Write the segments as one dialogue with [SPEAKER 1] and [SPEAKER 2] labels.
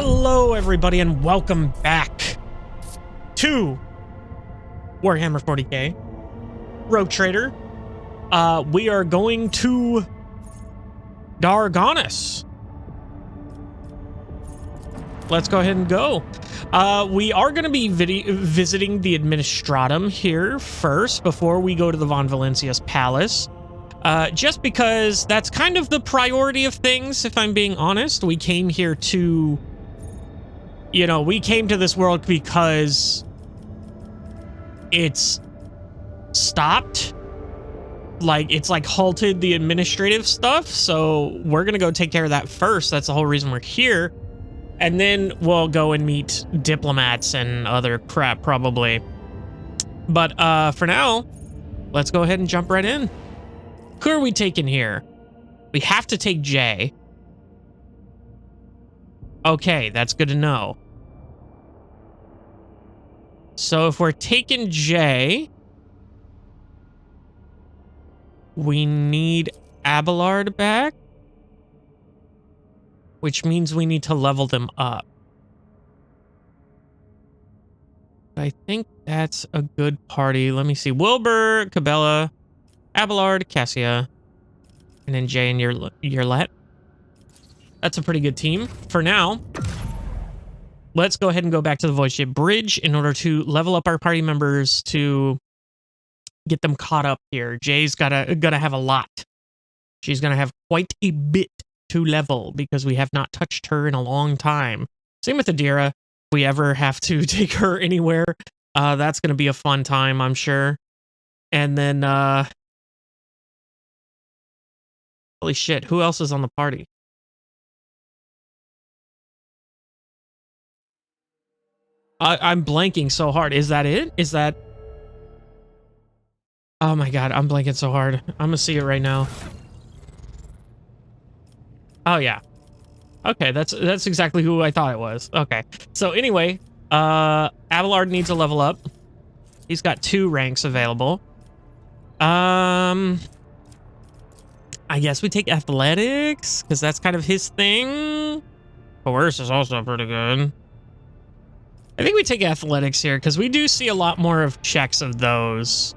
[SPEAKER 1] Hello, everybody, and welcome back to Warhammer 40K Rogue Trader. We are going to Dargonus. Let's go ahead and go. We are going to be visiting the Administratum here first before we go to the Von Valencia's Palace. Just because that's kind of the priority of things, if I'm being honest. We came here to... we came to this world because it's stopped. It's halted the administrative stuff. So we're going to go take care of that first. That's the whole reason we're here. And then we'll go and meet diplomats and other crap, probably. But for now, let's go ahead and jump right in. Who are we taking here? We have to take Jay. Okay, that's good to know. So if we're taking Jay, we need Abelard back, which means we need to level them up. I think that's a good party. Let me see. Wilbur, Cabela, Abelard, Cassia, and then Jay and Yerlet. That's a pretty good team. For now, let's go ahead and go back to the Void Ship Bridge in order to level up our party members to get them caught up here. Jay's gotta have a lot. She's gonna have quite a bit to level because we have not touched her in a long time. Same with Adira. If we ever have to take her anywhere, that's gonna be a fun time, I'm sure. And then, holy shit, who else is on the party? I'm blanking so hard. Is that it? Is that... Oh my god, I'm blanking so hard. I'm gonna see it right now. Oh yeah. Okay, that's exactly who I thought it was. Okay. So anyway, Abelard needs a level up. He's got 2 ranks available. I guess we take athletics, because that's kind of his thing. Coerce is also pretty good. I think we take athletics here, because we do see a lot more of checks of those.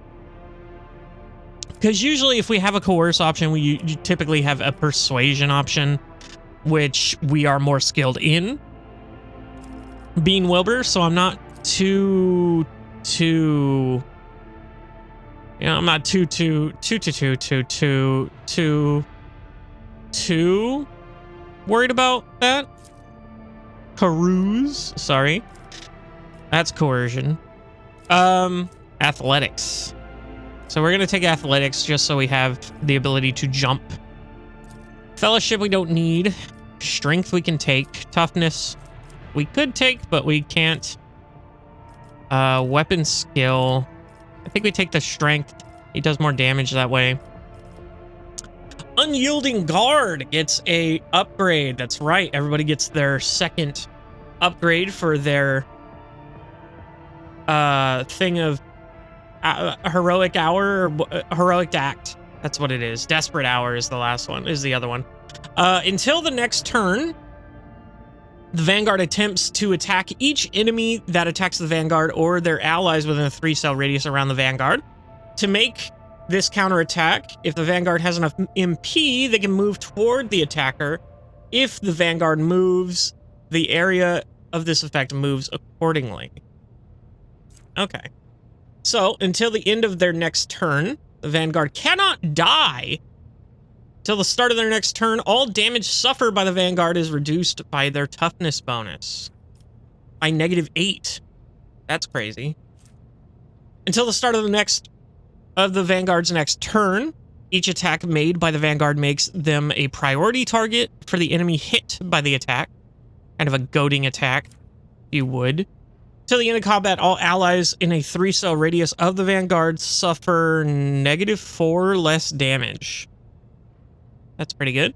[SPEAKER 1] Because usually if we have a coerce option, you typically have a persuasion option, which we are more skilled in. Being Wilbur, so I'm not too I'm not too worried about that. Carouse, sorry. That's coercion. Athletics. So we're going to take athletics just so we have the ability to jump. Fellowship we don't need. Strength we can take. Toughness we could take, but we can't. Weapon skill. I think we take the strength. He does more damage that way. Unyielding guard gets a upgrade. That's right. Everybody gets their second upgrade for their thing of heroic hour or heroic act. That's what it is. Desperate hour is the last one, is the other one. Until the next turn, the Vanguard attempts to attack each enemy that attacks the Vanguard or their allies within a 3-cell radius around the Vanguard. To make this counterattack, if the Vanguard has enough MP, they can move toward the attacker. If the Vanguard moves, the area of this effect moves accordingly. Okay. So, until the end of their next turn, the Vanguard cannot die. Till the start of their next turn, all damage suffered by the Vanguard is reduced by their toughness bonus. By -8. That's crazy. Until the start of the Vanguard's next turn, each attack made by the Vanguard makes them a priority target for the enemy hit by the attack. Kind of a goading attack, if you would. Till the end of combat, all allies in a 3-cell radius of the Vanguard suffer -4 less damage. That's pretty good.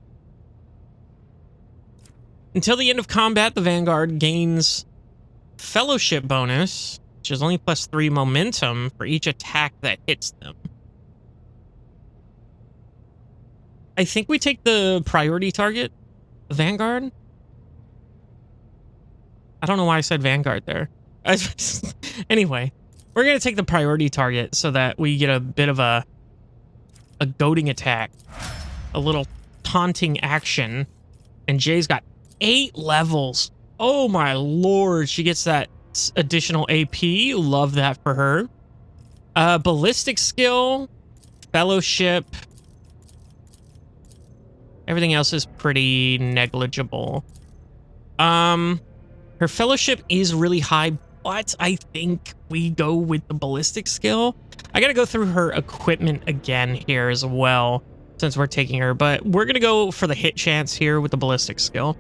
[SPEAKER 1] Until the end of combat, the Vanguard gains Fellowship bonus, which is only +3 momentum for each attack that hits them. I think we take the priority target, Vanguard. I don't know why I said Vanguard there. Anyway, we're going to take the priority target so that we get a bit of a goading attack. A little taunting action. And Jay's got 8 levels. Oh my lord. She gets that additional AP. Love that for her. Ballistic skill. Fellowship. Everything else is pretty negligible. Her fellowship is really high, but I think we go with the ballistic skill. I gotta go through her equipment again here as well, since we're taking her, but we're gonna go for the hit chance here with the ballistic skill.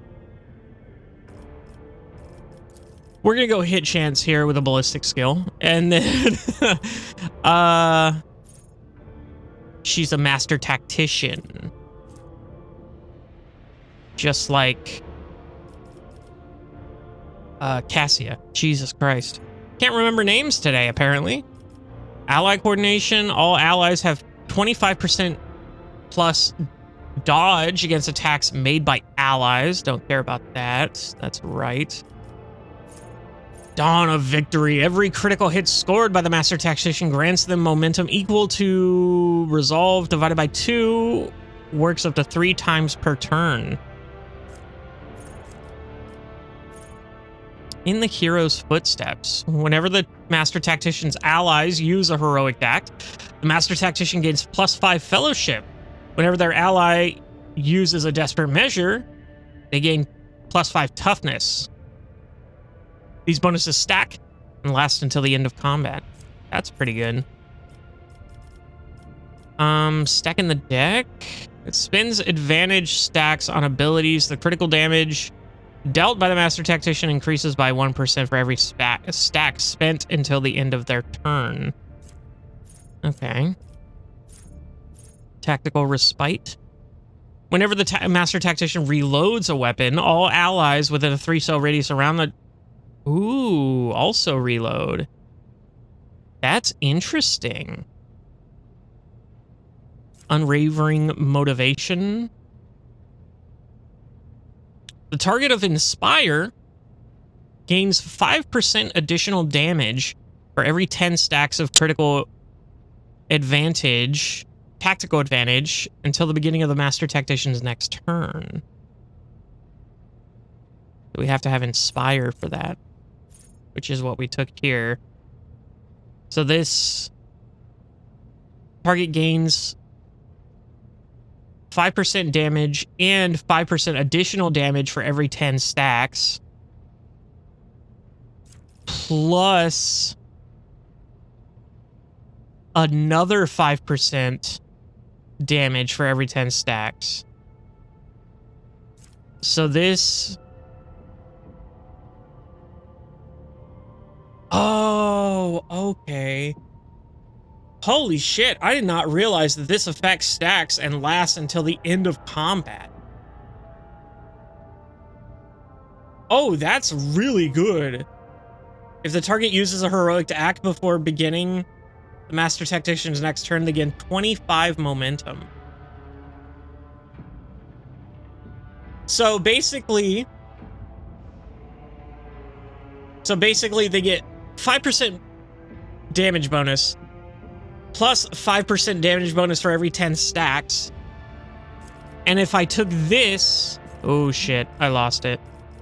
[SPEAKER 1] We're gonna go hit chance here with a ballistic skill, and then she's a master tactician. Just like Cassia. Jesus Christ. Can't remember names today, apparently. Ally coordination. All allies have 25% plus dodge against attacks made by allies. Don't care about that. That's right. Dawn of Victory. Every critical hit scored by the Master Tactician grants them momentum equal to resolve divided by 2. Works up to 3 times per turn. In the hero's footsteps. Whenever the Master Tactician's allies use a heroic act, the Master Tactician gains +5 fellowship. Whenever their ally uses a desperate measure, they gain +5 toughness. These bonuses stack and last until the end of combat. That's pretty good. Stacking the deck. It spends advantage stacks on abilities. The critical damage dealt by the Master Tactician increases by 1% for every stack spent until the end of their turn. Okay. Tactical Respite. Whenever the Master Tactician reloads a weapon, all allies within a 3-cell radius around the... Ooh, also reload. That's interesting. Unwavering Motivation. The target of Inspire gains 5% additional damage for every 10 stacks of critical advantage, tactical advantage, until the beginning of the Master Tactician's next turn. So we have to have Inspire for that, which is what we took here. So this target gains 5% damage and 5% additional damage for every 10 stacks. Plus another 5% damage for every 10 stacks. So this... Oh, okay. Holy shit, I did not realize that this affects stacks and lasts until the end of combat. Oh, that's really good. If the target uses a heroic to act before beginning the Master Tactician's next turn, they gain 25 momentum. So basically they get 5% damage bonus plus 5% damage bonus for every 10 stacks. And if I took this... Oh, shit. I lost it.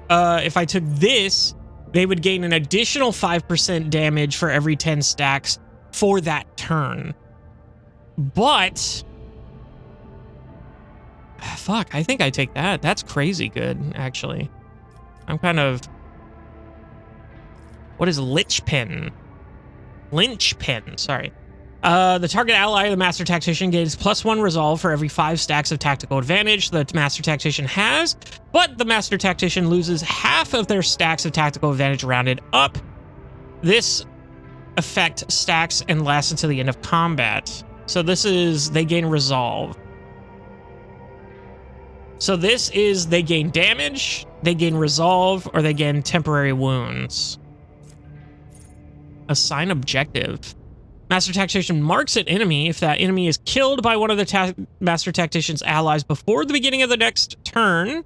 [SPEAKER 1] If I took this, they would gain an additional 5% damage for every 10 stacks for that turn. But... Fuck, I think I take that. That's crazy good, actually. I'm kind of... What is Linchpin? Linchpin, sorry. The target ally of the Master Tactician gains +1 resolve for every 5 stacks of tactical advantage the Master Tactician has, but the Master Tactician loses half of their stacks of tactical advantage rounded up. This effect stacks and lasts until the end of combat. So this is, they gain resolve. So this is, they gain damage, they gain resolve, or they gain temporary wounds. Assign objective. Master Tactician marks an enemy. If that enemy is killed by one of the Master Tactician's allies before the beginning of the next turn,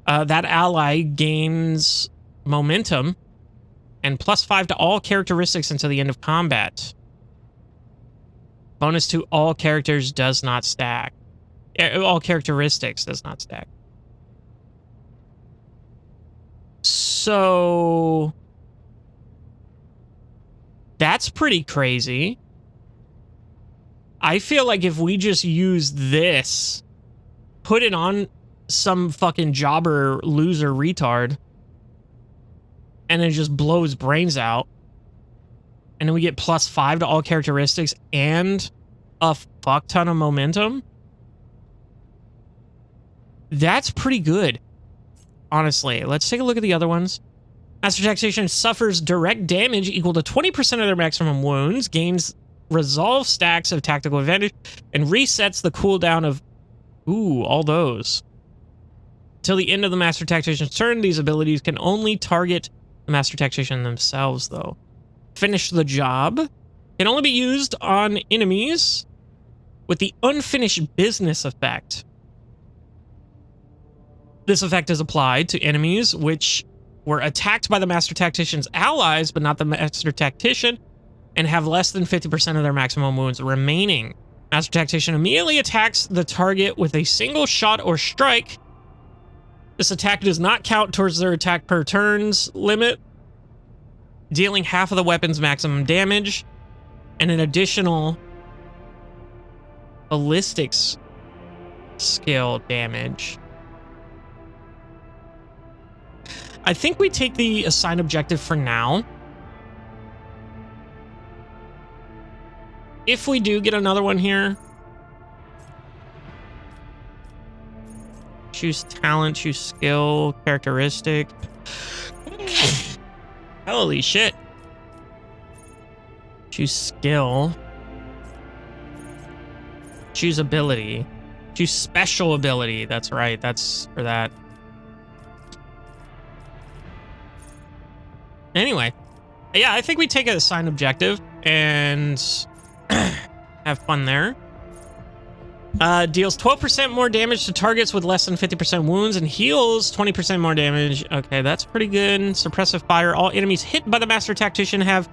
[SPEAKER 1] that ally gains momentum and +5 to all characteristics until the end of combat. Bonus to all characters does not stack. All characteristics does not stack. So that's pretty crazy. I feel like if we just use this, put it on some fucking jobber loser retard, and then just blow his brains out, and then we get +5 to all characteristics and a fuck ton of momentum. That's pretty good, honestly. Let's take a look at the other ones. Master Taxation suffers direct damage equal to 20% of their maximum wounds, gains resolve stacks of tactical advantage, and resets the cooldown of, all those. Till the end of the Master Tactician's turn, these abilities can only target the Master Tactician themselves, though. Finish the job can only be used on enemies with the unfinished business effect. This effect is applied to enemies which were attacked by the Master Tactician's allies, but not the Master Tactician, and have less than 50% of their maximum wounds remaining. Master Tactician immediately attacks the target with a single shot or strike. This attack does not count towards their attack per turns limit, dealing half of the weapon's maximum damage, and an additional ballistics skill damage. I think we take the assigned objective for now. If we do get another one here, choose talent, choose skill, characteristic. Holy shit. Choose skill. Choose ability. Choose special ability. That's right. That's for that. Anyway. Yeah, I think we take an assigned objective and have fun there. Deals 12% more damage to targets with less than 50% wounds and heals 20% more damage. Okay, that's pretty good. Suppressive fire. All enemies hit by the Master Tactician have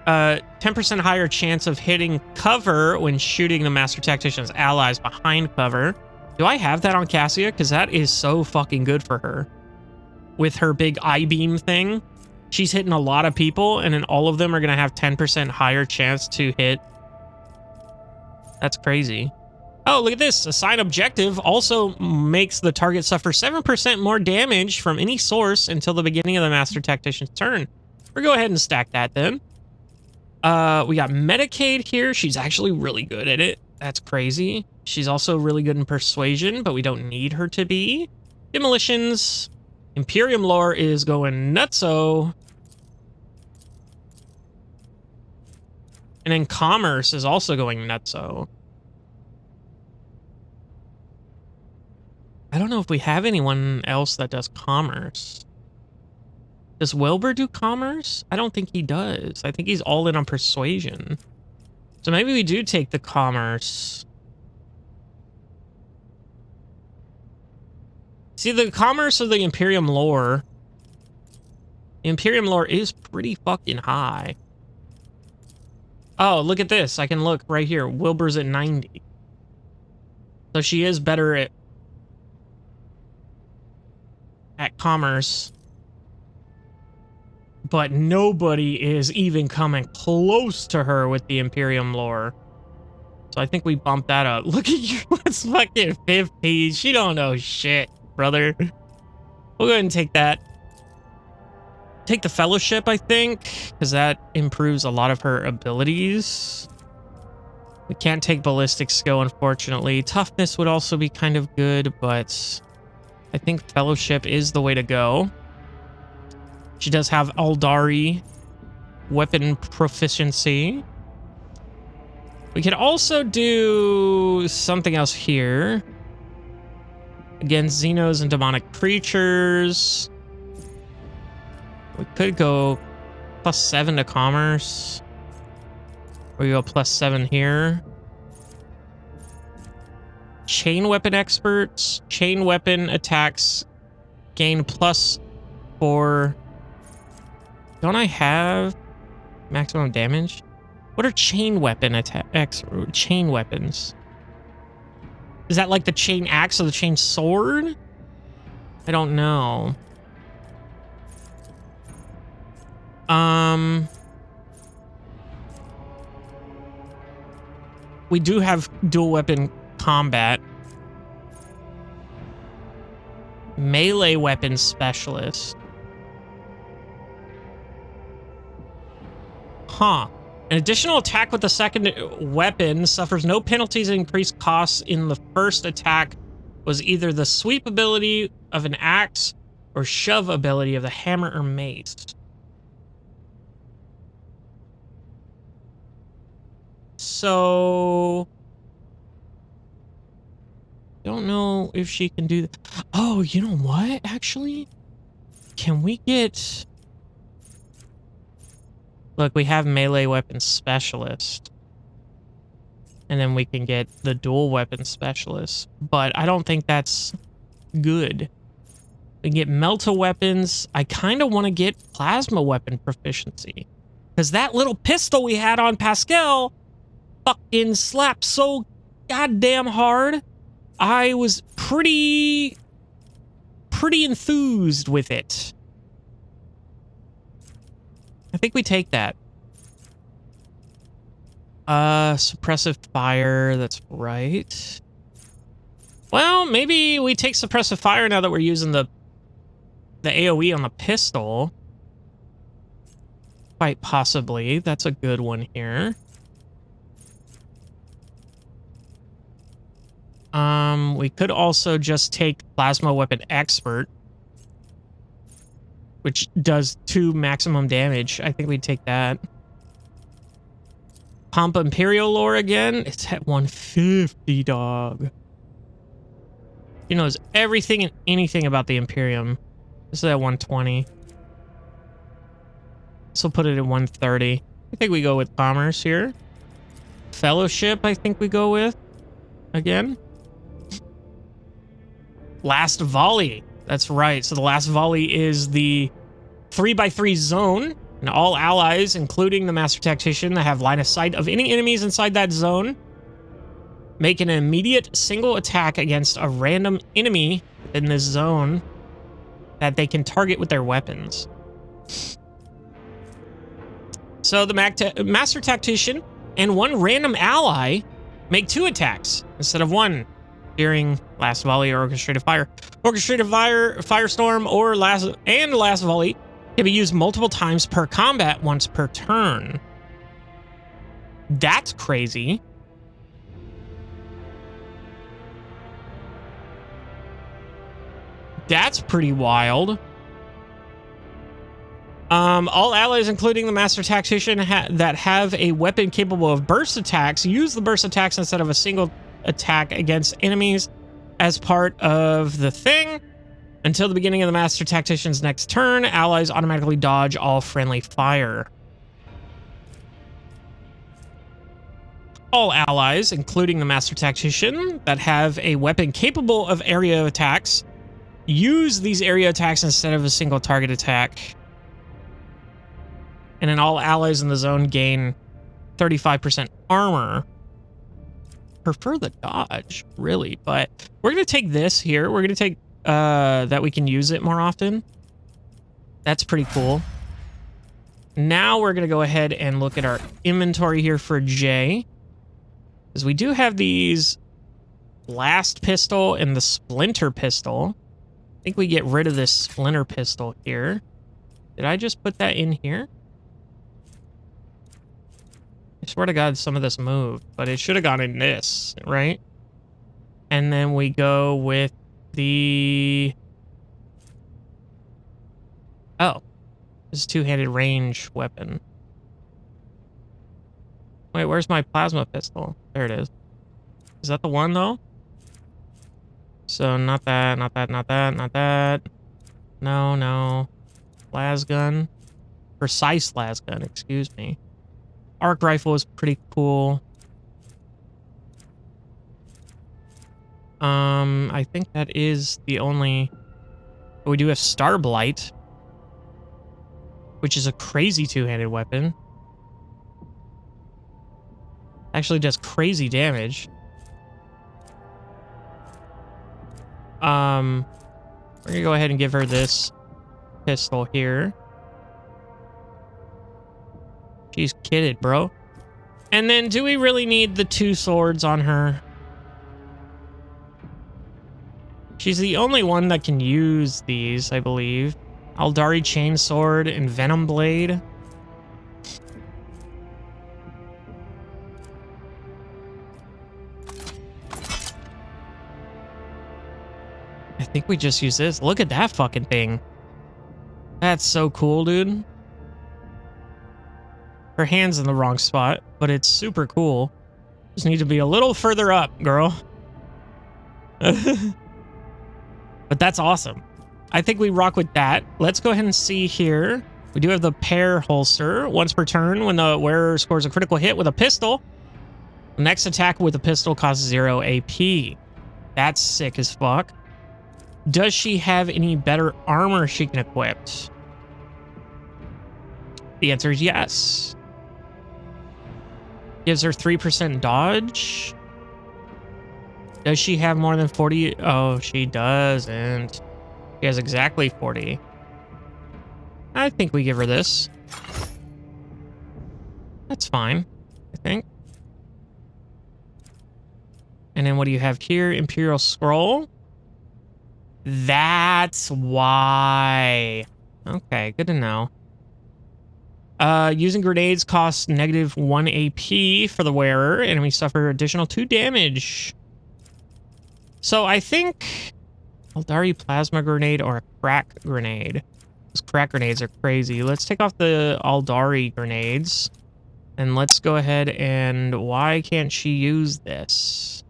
[SPEAKER 1] 10% higher chance of hitting cover when shooting the Master Tactician's allies behind cover. Do I have that on Cassia? Because that is so fucking good for her. With her big I-beam thing, she's hitting a lot of people, and then all of them are going to have 10% higher chance to hit. That's crazy. Oh, look at this. Assign objective also makes the target suffer 7% more damage from any source until the beginning of the Master Tactician's turn. We'll go ahead and stack that then. We got Medicaid here. She's actually really good at it. That's crazy. She's also really good in Persuasion, but we don't need her to be. Demolitions. Imperium lore is going nutso. And then commerce is also going nutso. I don't know if we have anyone else that does commerce. Does Wilbur do commerce? I don't think he does. I think he's all in on persuasion. So maybe we do take the commerce. See, the commerce of the Imperium lore. The Imperium lore is pretty fucking high. Oh, look at this. I can look right here. Wilbur's at 90. So she is better at commerce. But nobody is even coming close to her with the Imperium lore. So I think we bump that up. Look at you. It's fucking 50. She don't know shit, brother. We'll go ahead and take that. Take the fellowship, I think, because that improves a lot of her abilities. We can't take ballistic skill, unfortunately. Toughness would also be kind of good, but I think fellowship is the way to go. She does have Aldari weapon proficiency. We could also do something else here. Against Xenos and demonic creatures. We could go +7 to commerce. We go +7 here. Chain weapon experts. Chain weapon attacks gain for... Don't I have maximum damage? What are chain weapon attacks? Chain weapons? Is that like the chain axe or the chain sword? I don't know. We do have dual weapon combat. Melee weapon specialist. Huh. An additional attack with the second weapon suffers no penalties and increased costs in the first attack was either the sweep ability of an axe or shove ability of the hammer or mace. So... Don't know if she can do that. Oh, you know what, actually? Can we get... Look, we have melee weapon specialist. And then we can get the dual weapon specialist. But I don't think that's good. We can get melta weapons. I kind of want to get plasma weapon proficiency. Because that little pistol we had on Pascal fucking slapped so goddamn hard. I was pretty enthused with it. I think we take that. Suppressive fire, that's right. Well, maybe we take suppressive fire now that we're using the AoE on the pistol. Quite possibly. That's a good one here. We could also just take Plasma Weapon Expert, which does 2 maximum damage. I think we'd take that. Pump Imperial Lore again. It's at 150, dog. He knows everything and anything about the Imperium. This is at 120. So put it at 130. I think we go with Commerce here. Fellowship, I think we go with. Again. Last Volley. That's right. So the Last Volley is the 3x3 zone. And all allies, including the Master Tactician, that have line of sight of any enemies inside that zone, make an immediate single attack against a random enemy in this zone that they can target with their weapons. So the Master Tactician and one random ally make 2 attacks instead of 1 during Last Volley or Orchestrated Fire. Orchestrated Fire, Firestorm, or Last Volley can be used multiple times per combat, once per turn. That's crazy. That's pretty wild. All allies, including the Master Tactician, that have a weapon capable of burst attacks, use the burst attacks instead of a single attack against enemies as part of the thing. Until the beginning of the Master Tactician's next turn, allies automatically dodge all friendly fire. All allies, including the Master Tactician, that have a weapon capable of area attacks, use these area attacks instead of a single target attack. And then all allies in the zone gain 35% armor. Prefer the dodge, really, but we're going to take this here. We're going to take that we can use it more often. That's pretty cool. Now we're going to go ahead and look at our inventory here for J. Because we do have these blast pistol and the splinter pistol. I think we get rid of this splinter pistol here. Did I just put that in here? I swear to God, some of this moved, but it should have gone in this, right? And then we go with the... Oh. This is two-handed range weapon. Wait, where's my plasma pistol? There it is. Is that the one, though? So, not that, not that, not that, not that. No, no. Las gun. Precise las gun, excuse me. Arc rifle is pretty cool. I think that is the only... We do have Starblight. which is a crazy two-handed weapon. Actually does crazy damage. We're gonna go ahead and give her this pistol here. She's kitted, bro. And then do we really need the 2 swords on her? She's the only one that can use these, I believe. Aldari Chainsword and Venom Blade. I think we just use this. Look at that fucking thing. That's so cool, dude. Her hand's in the wrong spot, but it's super cool. Just need to be a little further up, girl. But that's awesome. I think we rock with that. Let's go ahead and see here. We do have the pair holster. Once per turn, when the wearer scores a critical hit with a pistol, the next attack with a pistol costs 0 AP. That's sick as fuck. Does she have any better armor she can equip? The answer is yes. Gives her 3% dodge. Does she have more than 40? Oh, she doesn't. She has exactly 40. I think we give her this. That's fine, I think. And then what do you have here? Imperial Scroll. That's why. Okay, good to know. Using grenades costs -1 AP for the wearer. Enemy suffer additional 2 damage. So I think Aldari Plasma Grenade or a Crack Grenade. Those crack grenades are crazy. Let's take off the Aldari grenades. And let's go ahead and... Why can't she use this?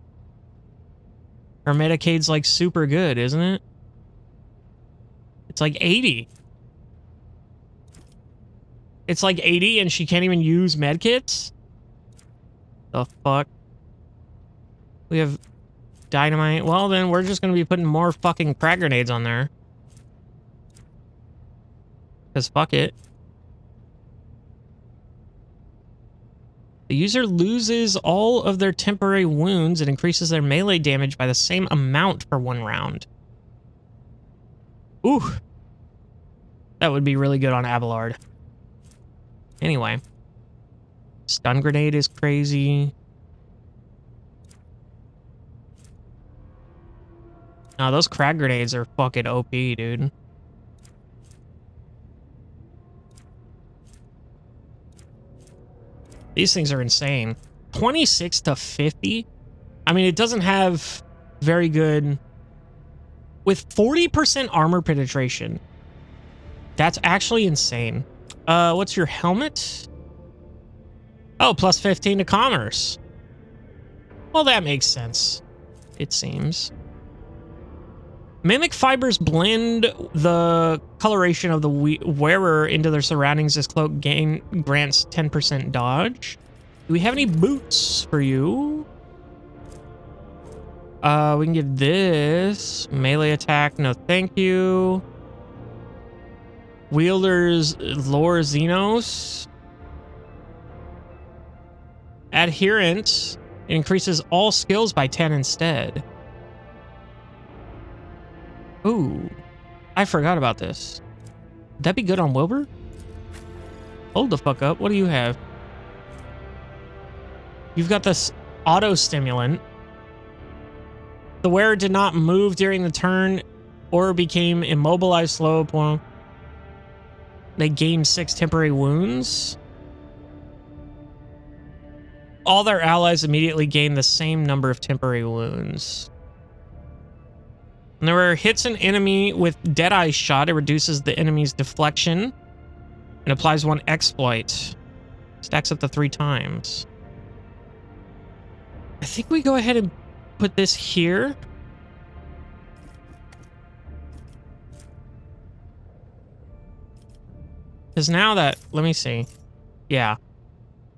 [SPEAKER 1] Her Medicaid's like super good, isn't it? It's like 80. It's like 80 and she can't even use medkits? The fuck? We have dynamite. Well, then we're just going to be putting more fucking crack grenades on there. Because fuck it. The user loses all of their temporary wounds and increases their melee damage by the same amount for 1 round. Ooh. That would be really good on Abelard. Anyway. Stun grenade is crazy. No, those crack grenades are fucking OP, dude. These things are insane. 26 to 50? I mean, it doesn't have very good... With 40% armor penetration. That's actually insane. What's your helmet? Oh, plus 15 to commerce. Well, that makes sense. It seems. Mimic fibers blend the coloration of the wearer into their surroundings. This cloak grants 10% dodge. Do we have any boots for you? We can give this melee attack. No, thank you. Wielder's Lore Xenos. Adherent increases all skills by 10 instead. Ooh, I forgot about this. Would that be good on Wilbur? Hold the fuck up. What do you have? You've got this auto stimulant. The wearer did not move during the turn or became immobilized slow. They gained 6 temporary wounds. All their allies immediately gain the same number of temporary wounds. When there were hits an enemy with Deadeye Shot, it reduces the enemy's deflection and applies 1 exploit. Stacks up to 3 times. I think we go ahead and put this here. Because now that... Let me see. Yeah.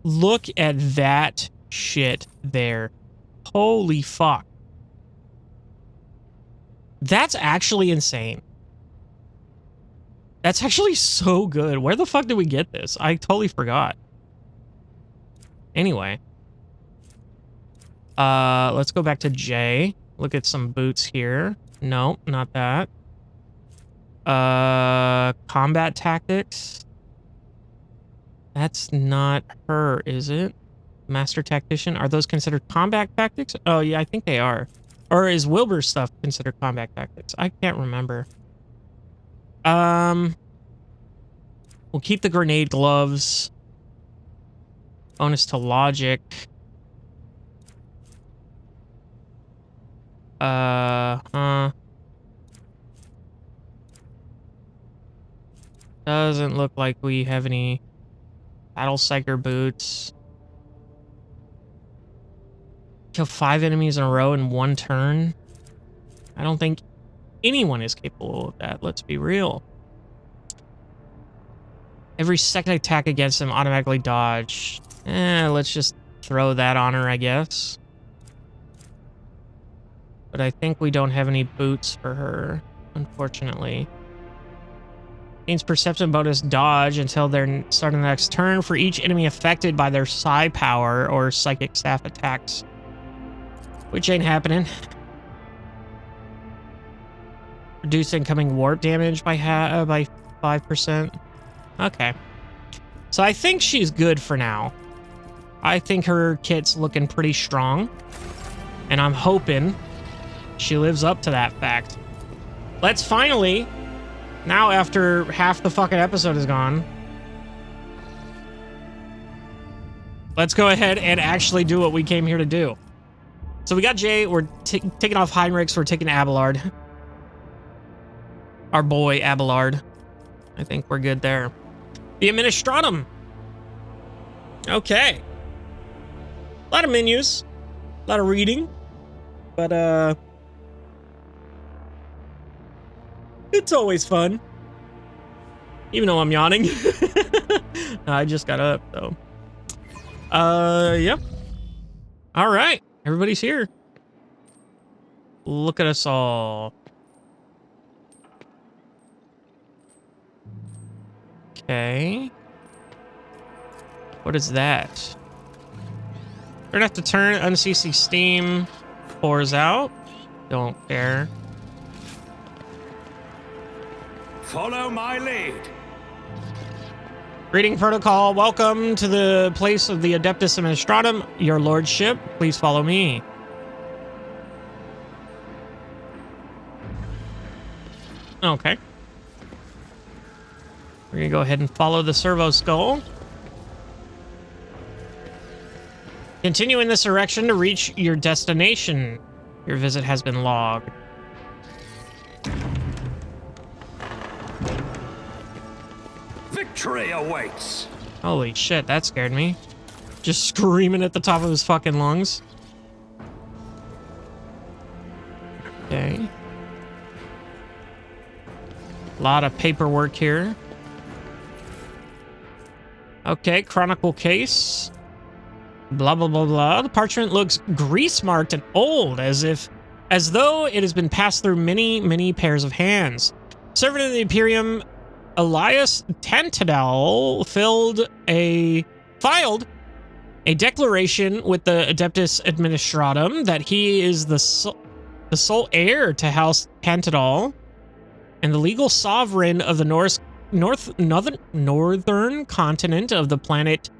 [SPEAKER 1] Look at that shit there. Holy fuck. That's actually insane. That's actually so good. Where the fuck did we get this? I totally forgot. Anyway. Let's go back to J. Look at some boots here. No, not that. Combat tactics. That's not her, is it? Master tactician. Are those considered combat tactics? Oh, yeah, I think they are. Or is Wilbur's stuff considered combat tactics? I can't remember. We'll keep the grenade gloves. Bonus to logic. Doesn't look like we have any battle psyker boots. Kill 5 enemies in a row in 1 turn. I don't think anyone is capable of that. Let's be real. Every second attack against him automatically dodge. Let's just throw that on her, I guess. But I think we don't have any boots for her, unfortunately. Gains perception bonus dodge until their start of the next turn for each enemy affected by their psi power or psychic staff attacks. Which ain't happening. Reduce incoming warp damage by 5%. Okay. So I think she's good for now. I think her kit's looking pretty strong. And I'm hoping she lives up to that fact. Let's finally, now after half the fucking episode is gone, let's go ahead and actually do what we came here to do. So we got Jay, we're taking off Heinrichs, we're taking Abelard. Our boy, Abelard. I think we're good there. The Administratum. Okay. A lot of menus. A lot of reading. But, it's always fun. Even though I'm yawning. I just got up, so. Yep. All right. Everybody's here. Look at us all. Okay. What is that? We're gonna have to turn UnCC Steam. Pours out. Don't care.
[SPEAKER 2] Follow my lead.
[SPEAKER 1] Greeting protocol. Welcome to the place of the Adeptus Administratum. Your lordship, please follow me. Okay. We're gonna go ahead and follow the servo skull. Continue in this direction to reach your destination. Your visit has been logged.
[SPEAKER 2] Victory awaits.
[SPEAKER 1] Holy shit, that scared me. Just screaming at the top of his fucking lungs. Okay. A lot of paperwork here. Okay, chronicle case. Blah, blah, blah, blah. The parchment looks grease-marked and old, as though it has been passed through many, many pairs of hands. Servant of the Imperium, Elias Tantadal filed a declaration with the Adeptus Administratum that he is the sole heir to House Tantadal and the legal sovereign of the northern continent of the planet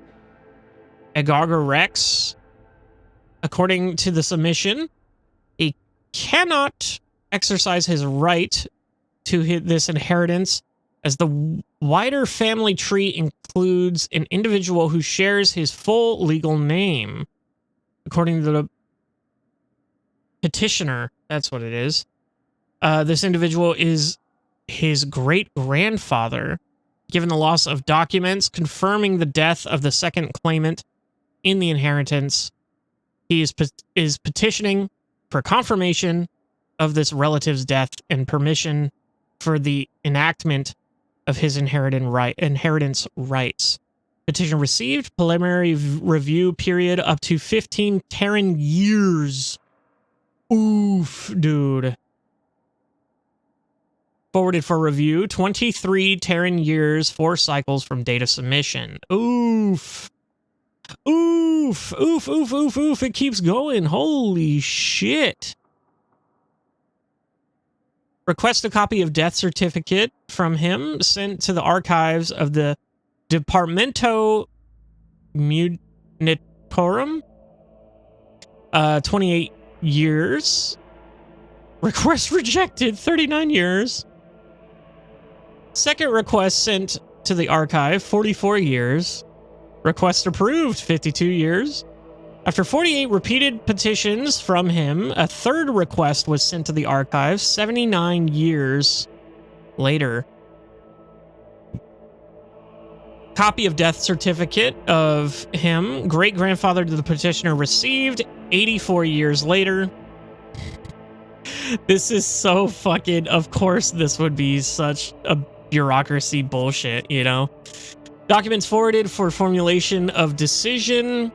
[SPEAKER 1] Agargar Rex. According to the submission, he cannot exercise his right to this inheritance, as the wider family tree includes an individual who shares his full legal name. According to the petitioner, that's what it is. This individual is his great-grandfather. Given the loss of documents confirming the death of the second claimant in the inheritance, he is petitioning for confirmation of this relative's death and permission for the enactment of his inheritance rights. Petition received. Preliminary review period up to 15 Terran years. Oof, dude. Forwarded for review. 23 Terran years, 4 cycles from date of submission. Oof. Oof. Oof, oof, oof, oof. It keeps going. Holy shit. Request a copy of death certificate from him sent to the archives of the Departamento Munitorum. 28 years. Request rejected. 39 years. Second request sent to the archive. 44 years. Request approved. 52 years. After 48 repeated petitions from him, a third request was sent to the archives 79 years later. Copy of death certificate of him, great-grandfather to the petitioner, received 84 years later. This is so fucking... Of course this would be such a bureaucracy bullshit, you know? Documents forwarded for formulation of decision...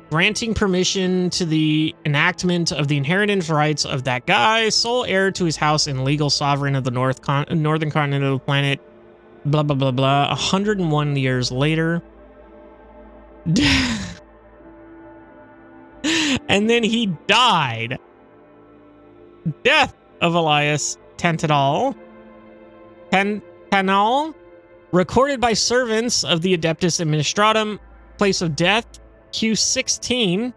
[SPEAKER 1] granting permission to the enactment of the inheritance rights of that guy, sole heir to his house and legal sovereign of the northern continental planet, blah, blah, blah, blah. 101 years later. And then he died. Death of Elias Tantanal. Tantanal, recorded by servants of the Adeptus Administratum, place of death, Q16,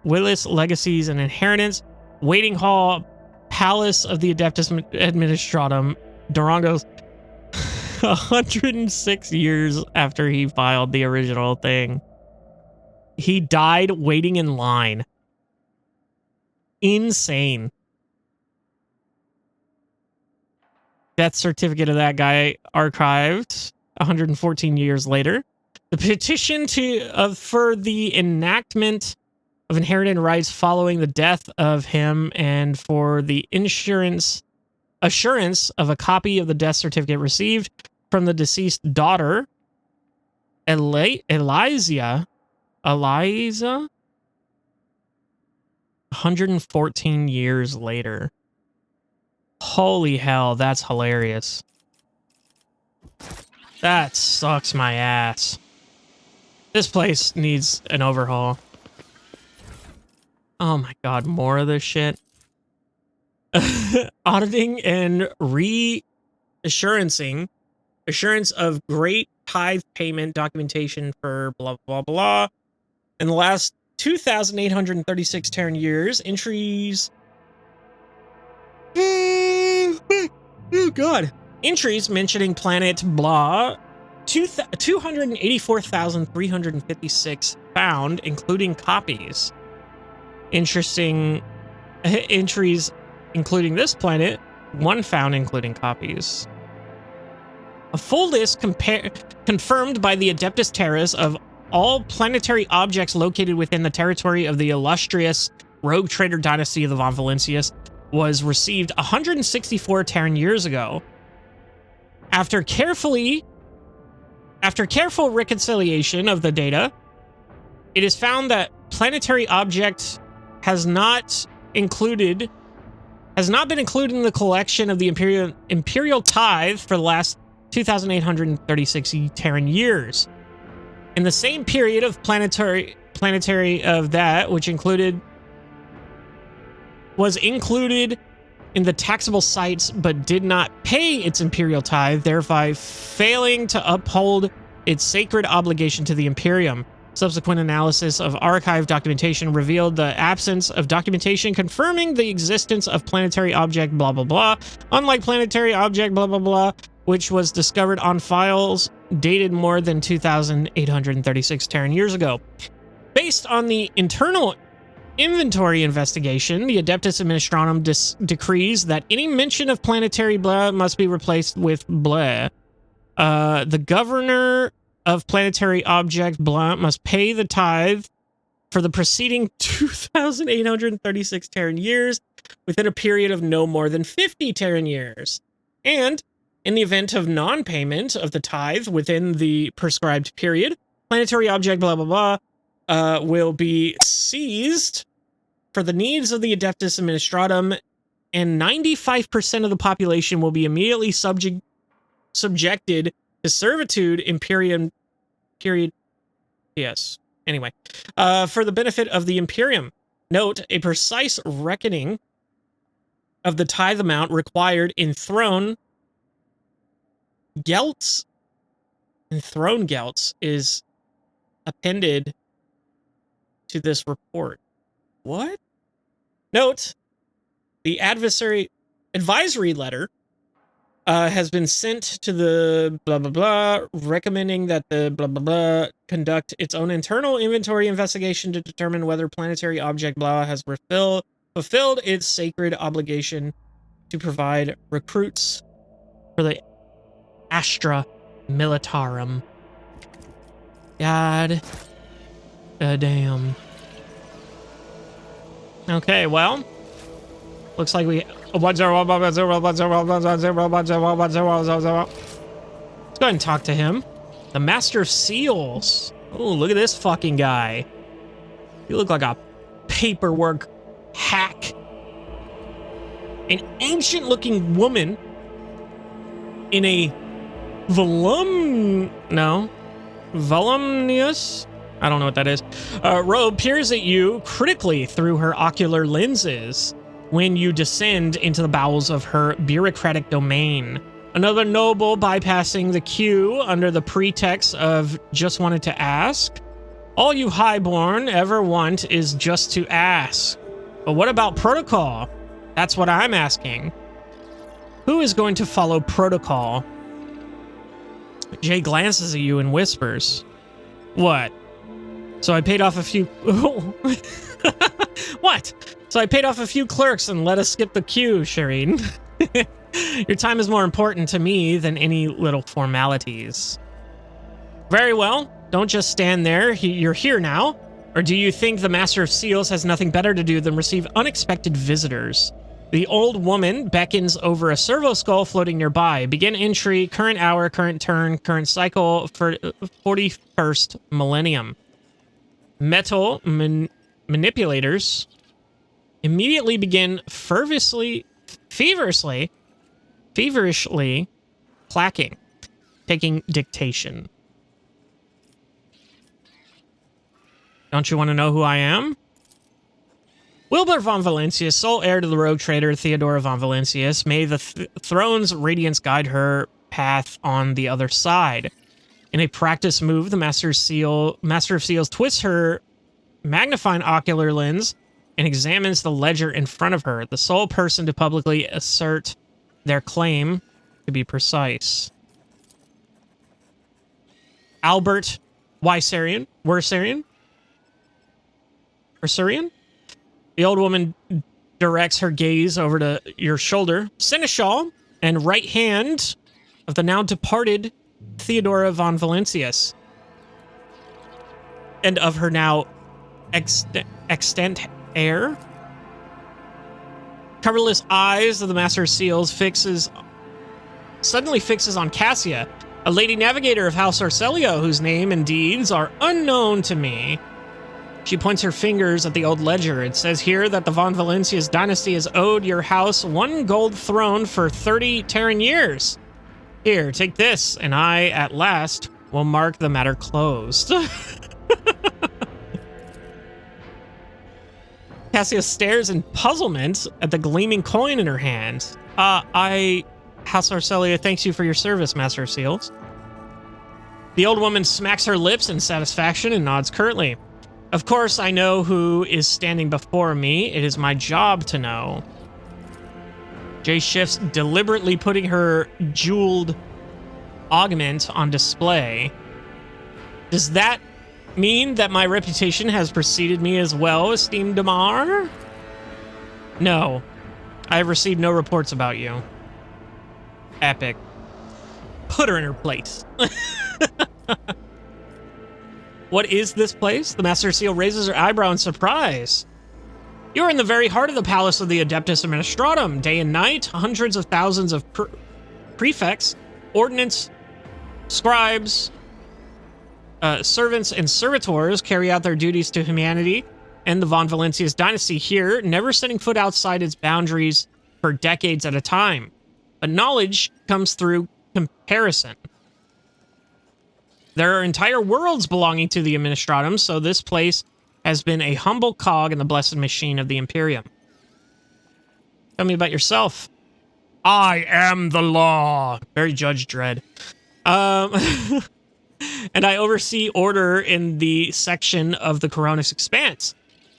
[SPEAKER 1] Willis Legacies and Inheritance, Waiting Hall, Palace of the Adeptus Administratum, Dargonus, 106 years after he filed the original thing. He died waiting in line. Insane. Death certificate of that guy archived 114 years later. The petition for the enactment of inherited rights following the death of him and for the assurance of a copy of the death certificate received from the deceased daughter, Eliza, 114 years later. Holy hell, that's hilarious. That sucks my ass. This place needs an overhaul. Oh my god, more of this shit. Auditing and assurance of great tithe payment documentation for blah, blah, blah. In the last 2,836 Terran years, entries... Oh god. Entries mentioning planet blah... 284,356 found, including copies. Interesting entries including this planet, 1 found including copies. A full list confirmed by the Adeptus Terras of all planetary objects located within the territory of the illustrious rogue trader dynasty of the Von Valencius was received 164 Terran years ago. After careful reconciliation of the data, it is found that planetary object has not been included in the collection of the imperial tithe for the last 2,836 Terran years. In the same period of planetary of that, which was included in the taxable sites but did not pay its imperial tithe, thereby failing to uphold its sacred obligation to the Imperium. Subsequent analysis of archive documentation revealed the absence of documentation confirming the existence of planetary object blah blah blah, unlike planetary object blah blah blah, which was discovered on files dated more than 2,836 Terran years ago. Based on the internal inventory investigation, the Adeptus Administratum decrees that any mention of planetary blah must be replaced with blah. The governor of planetary object blah must pay the tithe for the preceding 2,836 Terran years within a period of no more than 50 Terran years. And in the event of non-payment of the tithe within the prescribed period, planetary object blah blah blah will be seized for the needs of the Adeptus Administratum and 95% of the population will be immediately subjected to servitude in period. Yes. Anyway, for the benefit of the Imperium. Note, a precise reckoning of the tithe amount required in throne gelts is appended to this report. What? Note, the advisory letter has been sent to the blah, blah, blah, recommending that the blah, blah, blah conduct its own internal inventory investigation to determine whether planetary object blah has fulfilled its sacred obligation to provide recruits for the Astra Militarum. God damn. Okay, well, looks like we 1-0-1-0-1-0-1-0-1-0-1-0-1-0. Let's go ahead and talk to him. The Master of Seals. Oh, look at this fucking guy. You look like a paperwork hack. An ancient-looking woman in a voluminous? I don't know what that is. Robe peers at you critically through her ocular lenses when you descend into the bowels of her bureaucratic domain. Another noble bypassing the queue under the pretext of just wanted to ask. All you highborn ever want is just to ask. But what about protocol? That's what I'm asking. Who is going to follow protocol? Jay glances at you and whispers. What? So I paid off a few... What? So I paid off a few clerks and let us skip the queue, Shireen. Your time is more important to me than any little formalities. Very well. Don't just stand there. You're here now. Or do you think the Master of Seals has nothing better to do than receive unexpected visitors? The old woman beckons over a servo skull floating nearby. Begin entry, current hour, current turn, current cycle for 41st millennium. Metal manipulators immediately begin feverishly clacking, taking dictation. Don't you want to know who I am? Wilbur von Valancius, sole heir to the rogue trader Theodora von Valancius. May the throne's radiance guide her path on the other side. In a practice move, the Master of Seals twists her magnifying ocular lens and examines the ledger in front of her, the sole person to publicly assert their claim, to be precise. Albert Wersarian? The old woman directs her gaze over to your shoulder. Seneschal and right hand of the now departed Theodora von Valancius. And of her now extant heir. Coverless eyes of the Master of Seals suddenly fixes on Cassia, a lady navigator of House Arcelio, whose name and deeds are unknown to me. She points her fingers at the old ledger. It says here that the Von Valancius dynasty has owed your house 1 gold throne for 30 Terran years. Here, take this, and I, at last, will mark the matter closed. Cassia stares in puzzlement at the gleaming coin in her hand. House Arcelia thanks you for your service, Master of Seals. The old woman smacks her lips in satisfaction and nods curtly. Of course, I know who is standing before me. It is my job to know. Jay shifts, deliberately putting her jeweled augment on display. Does that mean that my reputation has preceded me as well, esteemed Damar? No. I have received no reports about you. Epic. Put her in her place. What is this place? The Master Seal raises her eyebrow in surprise. You're in the very heart of the Palace of the Adeptus Administratum. Day and night, hundreds of thousands of prefects, ordnance, scribes, servants, and servitors carry out their duties to humanity and the Von Valancius dynasty here, never setting foot outside its boundaries for decades at a time. But knowledge comes through comparison. There are entire worlds belonging to the Administratum, so this place has been a humble cog in the blessed machine of the Imperium. Tell me about yourself. I am the law. Very Judge Dredd. And I oversee order in the section of the Coronis Expanse,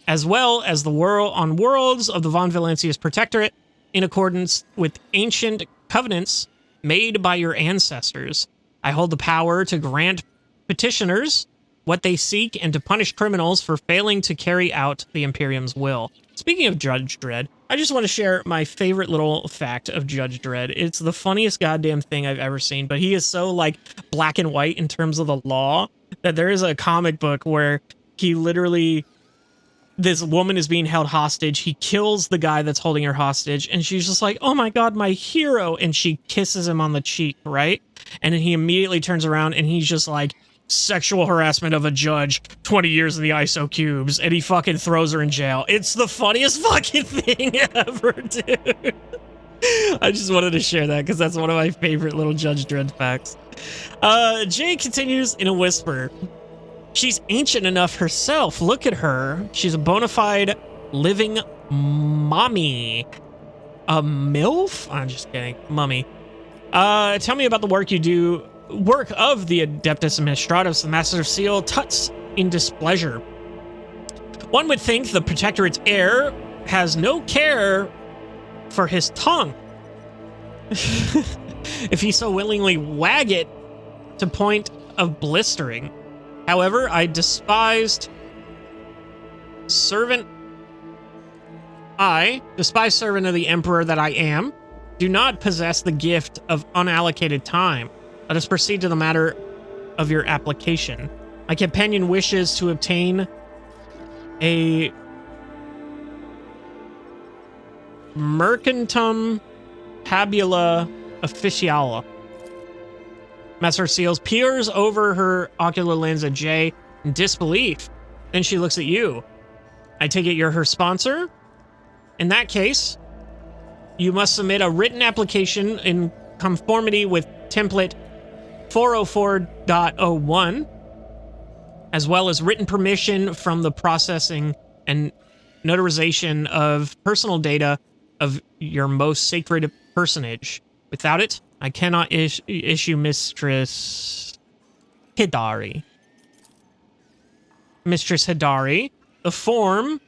[SPEAKER 1] as well as the worlds of the Von Valancius Protectorate, in accordance with ancient covenants made by your ancestors. I hold the power to grant petitioners what they seek and to punish criminals for failing to carry out the Imperium's will. Speaking of Judge Dredd, I just want to share my favorite little fact of Judge Dredd. It's the funniest goddamn thing I've ever seen, but he is so, like, black and white in terms of the law that there is a comic book where he literally... This woman is being held hostage. He kills the guy that's holding her hostage, and she's just like, oh my god, my hero, and she kisses him on the cheek, right? And then he immediately turns around, and he's just like, sexual harassment of a judge, 20 years in the ISO cubes, and he fucking throws her in jail. It's the funniest fucking thing ever, dude. I just wanted to share that because that's one of my favorite little Judge Dredd facts. Jay continues in a whisper. She's ancient enough herself. Look at her. She's a bona fide living mommy. A MILF? I'm just kidding. Mummy. Tell me about the work you do. Work of the Adeptus Administratus, the Master Seal, tuts in displeasure. One would think the Protectorate's heir has no care for his tongue. If he so willingly wag it to point of blistering. However, I despised servant of the Emperor that I am, do not possess the gift of unallocated time. Let us proceed to the matter of your application. My companion wishes to obtain a Mercantum Tabula Officiala. Master Seals peers over her ocular lens at Jay in disbelief. Then she looks at you. I take it you're her sponsor? In that case, you must submit a written application in conformity with template 404.01, as well as written permission from the processing and notarization of personal data of your most sacred personage. Without it, I cannot issue Mistress Hidari. Mistress Hidari, the form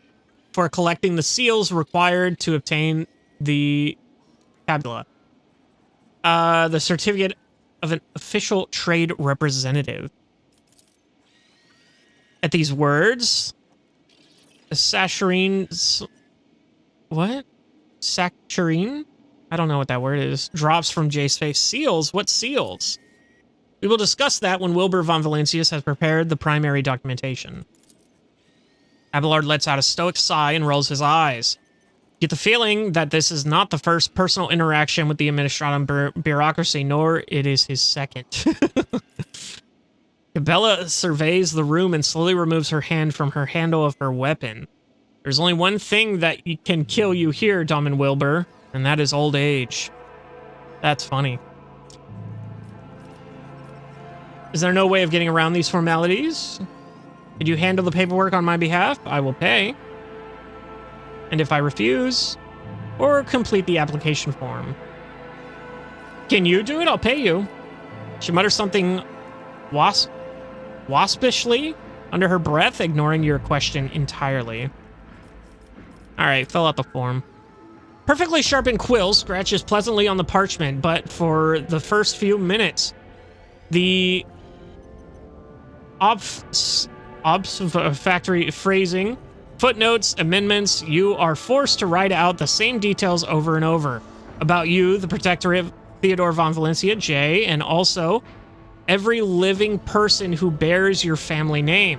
[SPEAKER 1] for collecting the seals required to obtain the tabula. The certificate of an official trade representative. At these words, Sacharine... What? Sacharine? I don't know what that word is. Drops from Jay's face. Seals? What seals? We will discuss that when Wilbur von Valancius has prepared the primary documentation. Abelard lets out a stoic sigh and rolls his eyes. Get the feeling that this is not the first personal interaction with the Administratum bureaucracy, nor it is his second. Cabela surveys the room and slowly removes her hand from her handle of her weapon. There's only one thing that can kill you here, Domin Wilbur, and that is old age. That's funny. Is there no way of getting around these formalities? Could you handle the paperwork on my behalf? I will pay. And if I refuse, or complete the application form. Can you do it? I'll pay you. She mutters something waspishly under her breath, ignoring your question entirely. Alright, fill out the form. Perfectly sharpened quill scratches pleasantly on the parchment, but for the first few minutes, the factory phrasing, footnotes, amendments, you are forced to write out the same details over and over. About you, the Protectorate, Theodore von Valencia, J, and also every living person who bears your family name.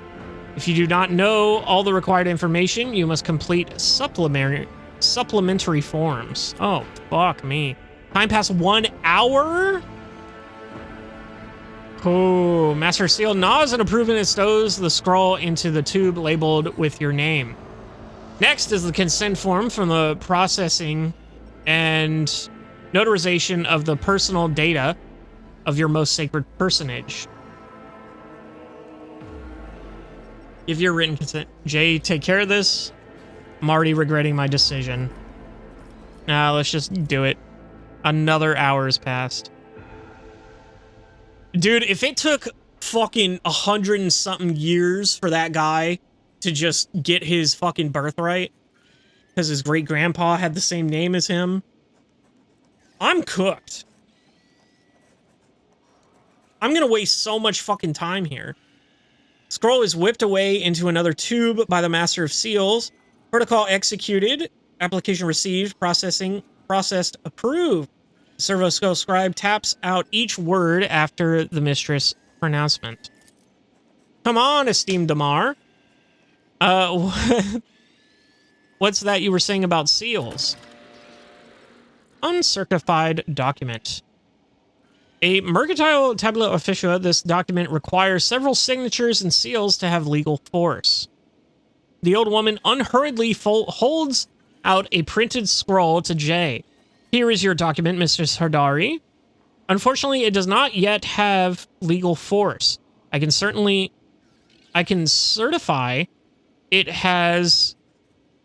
[SPEAKER 1] If you do not know all the required information, you must complete supplementary forms. Oh, fuck me. Time past 1 hour? Oh, Master Seal nods in approval and stows the scroll into the tube labeled with your name. Next is the consent form from the processing and notarization of the personal data of your most sacred personage. Give your written consent. Jay, take care of this. I'm already regretting my decision. Nah, let's just do it. Another hour has passed. Dude, if it took fucking 100 and something years for that guy to just get his fucking birthright because his great grandpa had the same name as him, I'm cooked. I'm gonna waste so much fucking time here. Scroll is whipped away into another tube by the Master of Seals. Protocol executed. Application received. Processed approved. The Servo Skull Scribe taps out each word after the mistress pronouncement. Come on, esteemed Damar. What's that you were saying about seals? Uncertified document. A mercantile tabula officia, this document requires several signatures and seals to have legal force. The old woman unhurriedly holds out a printed scroll to Jay. Here is your document, Mr. Hardari. Unfortunately, it does not yet have legal force. I can certify it as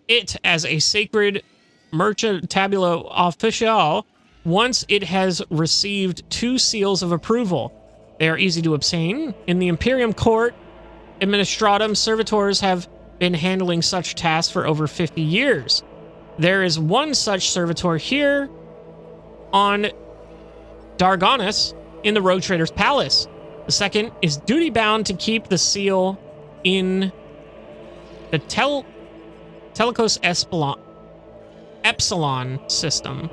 [SPEAKER 1] a sacred mercantile official once it has received 2 seals of approval. They are easy to obtain. In the Imperium Court Administratum, servitors have been handling such tasks for over 50 years. There is one such servitor here on Dargonus in the Rogue Trader's Palace. The second is duty-bound to keep the seal in the Telecos Epsilon system.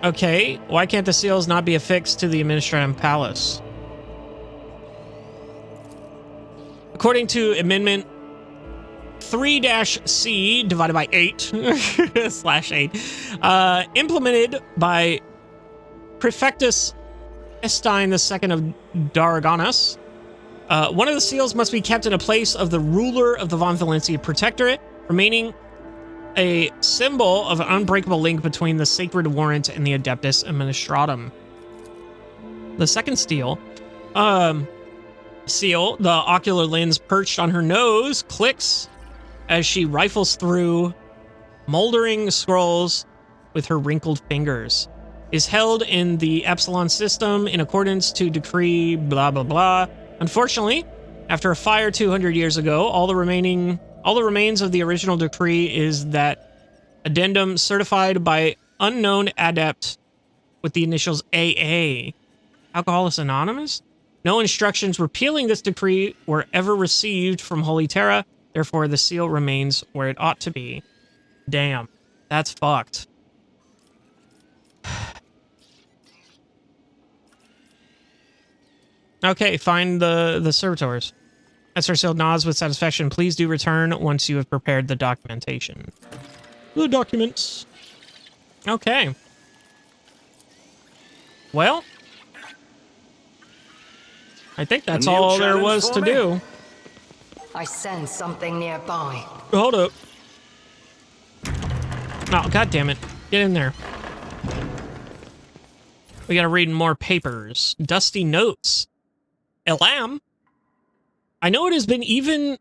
[SPEAKER 1] Okay, why can't the seals not be affixed to the Administratum Palace? According to Amendment 3-C divided by 8 /8, implemented by Prefectus Estine II of Dargonus, one of the seals must be kept in a place of the ruler of the Von Valencia Protectorate, remaining a symbol of an unbreakable link between the Sacred Warrant and the Adeptus Administratum. The second seal, the ocular lens perched on her nose, clicks as she rifles through moldering scrolls with her wrinkled fingers. Is held in the Epsilon system in accordance to decree blah blah blah. Unfortunately, after a fire 200 years ago, all the remains of the original decree is that addendum certified by unknown adept with the initials AA. Alcoholics Anonymous? No instructions repealing this decree were ever received from Holy Terra, therefore the seal remains where it ought to be. Damn, that's fucked. Okay, find the servitors. Master Seal nods with satisfaction. Please do return once you have prepared the documentation. The documents. Okay. Well, I think that's all there was to do.
[SPEAKER 3] I sense something nearby.
[SPEAKER 1] Hold up. Oh, god damn it. Get in there. We gotta read more papers. Dusty notes. Elam. I know it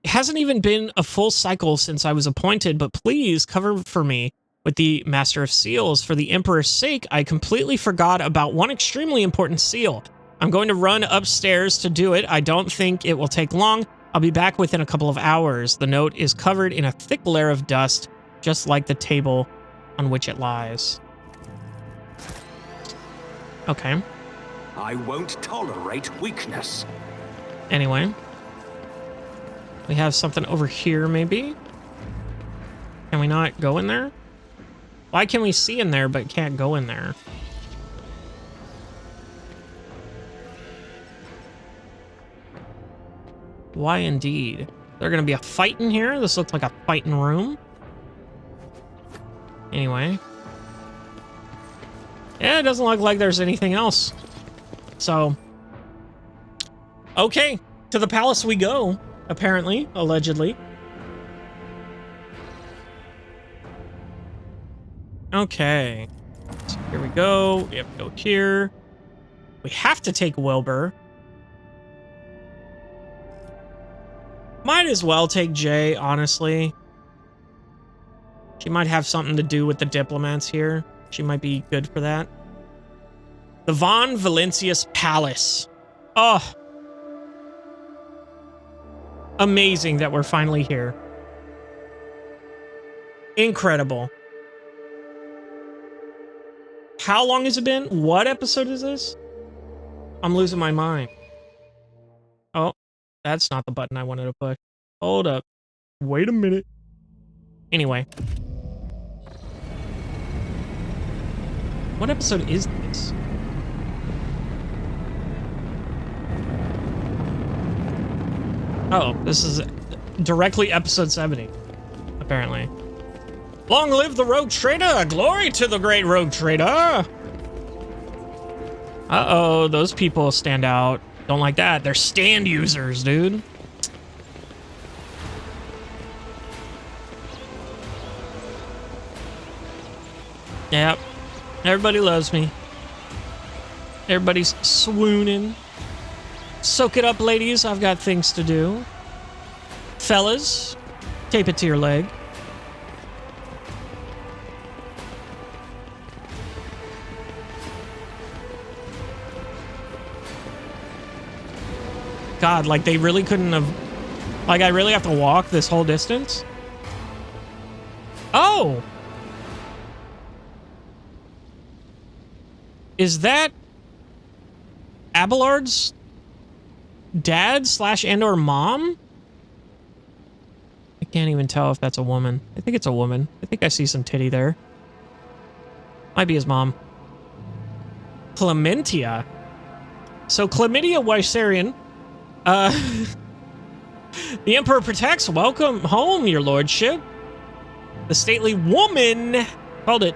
[SPEAKER 1] hasn't even been a full cycle since I was appointed, but please cover for me with the Master of Seals. For the Emperor's sake, I completely forgot about one extremely important seal. I'm going to run upstairs to do it. I don't think it will take long. I'll be back within a couple of hours. The note is covered in a thick layer of dust, just like the table on which it lies. Okay.
[SPEAKER 2] I won't tolerate weakness.
[SPEAKER 1] Anyway. We have something over here, maybe? Can we not go in there? Why can we see in there but can't go in there? Why indeed? Is there gonna be a fight in here? This looks like a fighting room. Anyway. Yeah, it doesn't look like there's anything else. So, okay, to the palace we go. apparently, allegedly. Okay. So here we go. We have to go here. We have to take Wilbur. Might as well take Jay, honestly. She might have something to do with the diplomats here. She might be good for that. The Von Valencius Palace. Oh. Amazing that we're finally here. Incredible. How long has it been? What episode is this? I'm losing my mind. Oh, that's not the button I wanted to push. Hold up. Wait a minute. Anyway. What episode is this? Oh, this is directly episode 70, apparently. Long live the rogue trader! Glory to the great rogue trader! Uh-oh, those people stand out. Don't like that. They're stand users, dude. Yep. Everybody loves me. Everybody's swooning. Soak it up, ladies. I've got things to do. Fellas, tape it to your leg. God, like they really couldn't have... Like I really have to walk this whole distance? Oh! Is that Abelard's dad slash and or mom? I can't even tell if that's a woman. I think it's a woman. I think I see some titty there. Might be his mom. Clementia. So Chlamydia Weissarian. The Emperor protects. Welcome home, your lordship. The stately woman, called it,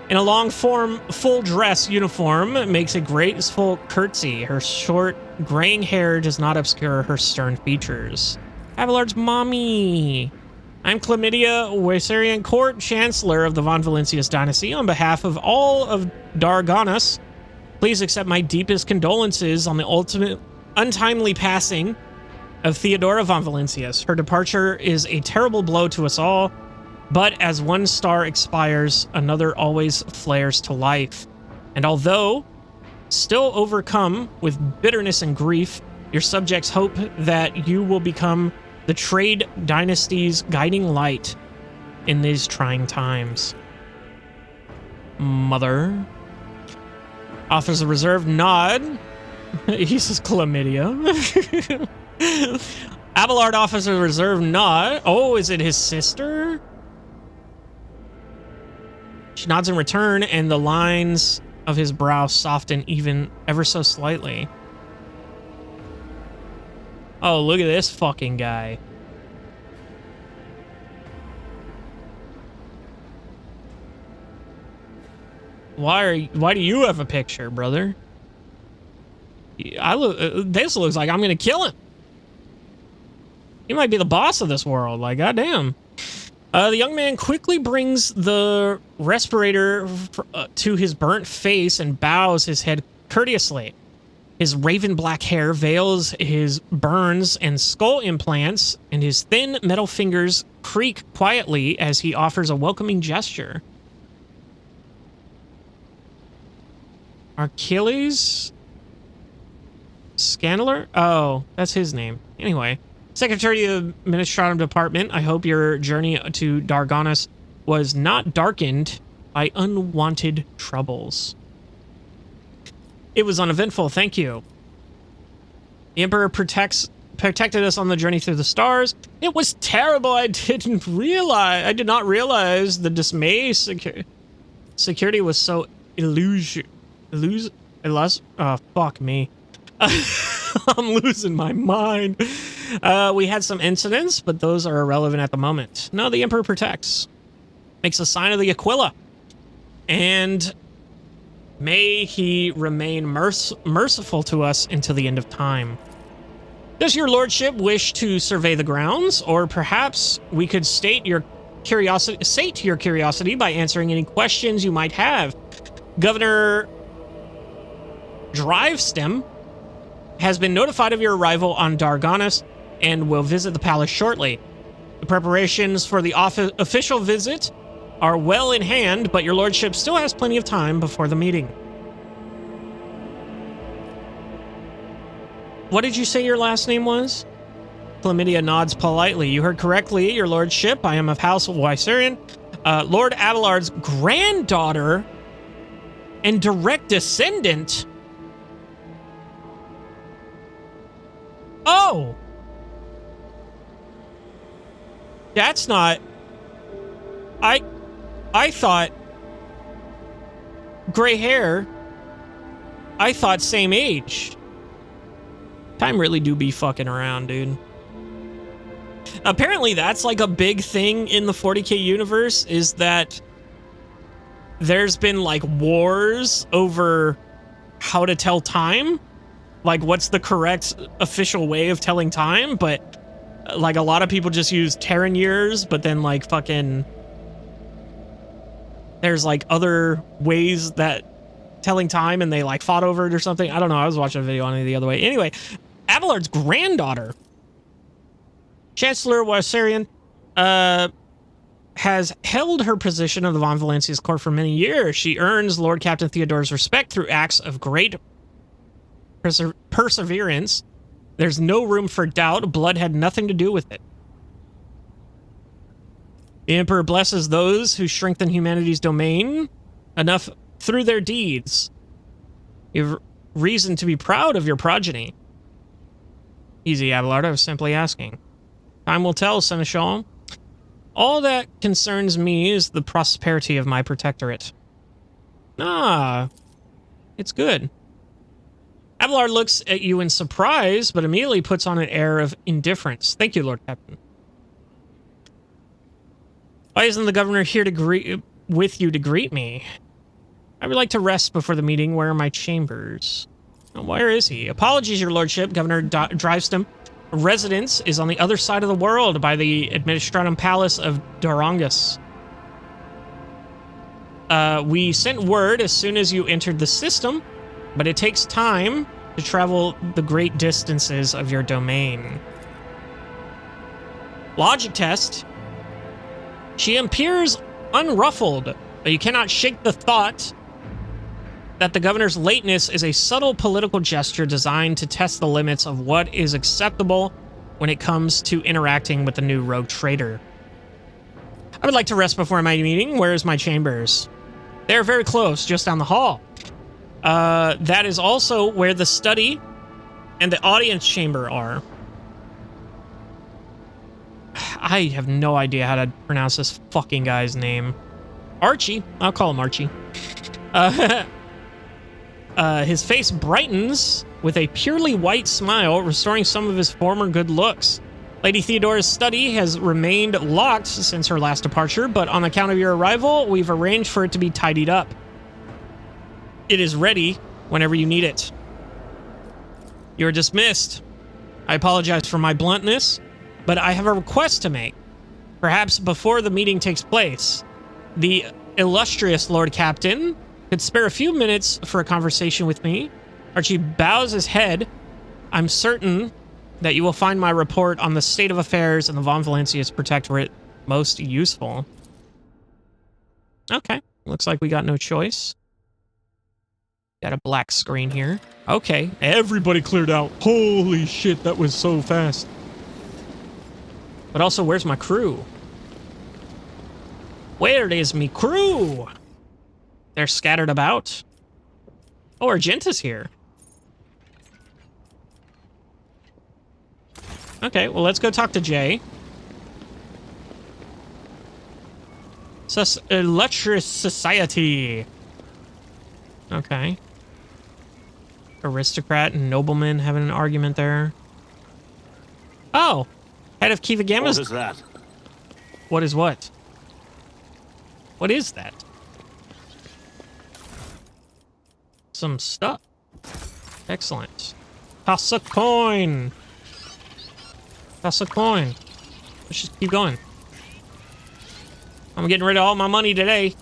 [SPEAKER 1] in a long form, full dress uniform, makes a graceful curtsy. Her short, graying hair does not obscure her stern features. Abelard's mommy. I'm Chlamydia Weissarian, Court Chancellor of the Von Valencius dynasty. On behalf of all of Dargonus, please accept my deepest condolences on the ultimate untimely passing of Theodora von Valencius. Her departure is a terrible blow to us all, but as one star expires, another always flares to life. And although still overcome with bitterness and grief, your subjects hope that you will become the trade dynasty's guiding light in these trying times. Mother. Offers a reserved nod. He says chlamydia. Abelard offers a reserved nod. Oh, is it his sister? She nods in return, and the lines of his brow soften even ever so slightly. Oh, look at this fucking guy. Why do you have a picture, brother? This looks like I'm gonna kill him. He might be the boss of this world, like goddamn. The young man quickly brings the respirator to his burnt face and bows his head courteously. His raven black hair veils his burns and skull implants, and his thin metal fingers creak quietly as he offers a welcoming gesture. Achilles Scandaler? Oh, that's his name. Anyway, Secretary of the Administrative Department, I hope your journey to Dargonus was not darkened by unwanted troubles. It was uneventful, thank you. The Emperor protected us on the journey through the stars. It was terrible. I did not realize the dismay security was so oh, fuck me. I'm losing my mind. We had some incidents, but those are irrelevant at the moment. No, the Emperor protects. Makes a sign of the Aquila. And may he remain merciful to us until the end of time. Does your lordship wish to survey the grounds, or perhaps we could sate your curiosity by answering any questions you might have? Governor Drivestem has been notified of your arrival on Dargonus and will visit the palace shortly. The preparations for the official visit are well in hand, but your lordship still has plenty of time before the meeting. What did you say your last name was? Chlamydia nods politely. You heard correctly, your lordship. I am of House Wysarian, Lord Abelard's granddaughter and direct descendant. Oh! That's not... I thought... Gray hair. I thought same age. Time really do be fucking around, dude. Apparently that's like a big thing in the 40K universe, is that there's been like wars over how to tell time. Like what's the correct official way of telling time, but like a lot of people just use Terran years, but then like fucking there's like other ways that telling time and they like fought over it or something. I don't know. I was watching a video on it the other way. Anyway, Abelard's granddaughter, Chancellor Wysarian, has held her position of the Von Valencia's court for many years. She earns Lord Captain Theodore's respect through acts of great perseverance. There's no room for doubt. Blood had nothing to do with it. The Emperor blesses those who strengthen humanity's domain enough through their deeds. You have reason to be proud of your progeny. Easy, Abelard. I was simply asking. Time will tell, Seneschal. All that concerns me is the prosperity of my protectorate. Ah, it's good. Abelard looks at you in surprise, but immediately puts on an air of indifference. Thank you, Lord Captain. Why isn't the governor here to with you to greet me? I would like to rest before the meeting. Where are my chambers? Where is he? Apologies, your lordship. Governor Drivestem residence is on the other side of the world by the Administratum Palace of Dargonus. We sent word as soon as you entered the system, but it takes time to travel the great distances of your domain. Logic test. She appears unruffled, but you cannot shake the thought that the governor's lateness is a subtle political gesture designed to test the limits of what is acceptable when it comes to interacting with the new rogue trader. I would like to rest before my meeting. Where is my chambers? They're very close, just down the hall. That is also where the study and the audience chamber are. I have no idea how to pronounce this fucking guy's name. Archie. I'll call him Archie. His face brightens with a purely white smile, restoring some of his former good looks. Lady Theodora's study has remained locked since her last departure, but on account of your arrival, we've arranged for it to be tidied up. It is ready whenever you need it. You're dismissed. I apologize for my bluntness, but I have a request to make. Perhaps before the meeting takes place, the illustrious Lord Captain could spare a few minutes for a conversation with me. Archie bows his head. I'm certain that you will find my report on the state of affairs in the Von Valencia's protectorate most useful. Okay, looks like we got no choice. Got a black screen here. Okay, everybody cleared out. Holy shit, that was so fast. But also, where's my crew? Where is me crew? They're scattered about. Oh, Argenta's here. Okay, well, let's go talk to Jay. Illustrious Society. Okay. Aristocrat and nobleman having an argument there. Oh, head of Kiva Gamma's.
[SPEAKER 2] What is that?
[SPEAKER 1] What is what? What is that? Some stuff. Excellent. Toss a coin. That's a coin. Let's just keep going. I'm getting rid of all my money today.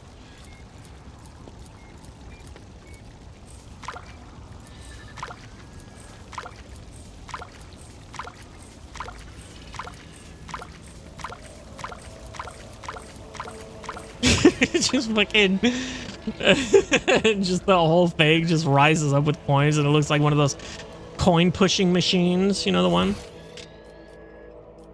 [SPEAKER 1] Just fucking... just the whole thing just rises up with coins, and it looks like one of those coin pushing machines. You know the one?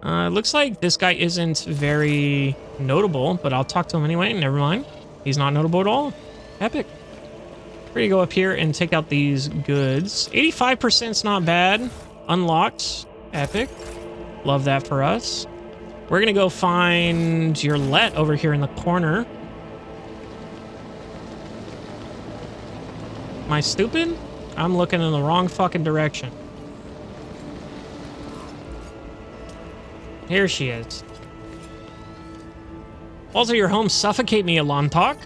[SPEAKER 1] It looks like this guy isn't very notable, but I'll talk to him anyway. Never mind. He's not notable at all. Epic. We're gonna go up here and take out these goods. 85%'s not bad. Unlocked. Epic. Love that for us. We're gonna go find your let over here in the corner. Am I stupid? I'm looking in the wrong fucking direction. Here she is. Walls of your home suffocate me, Alontok.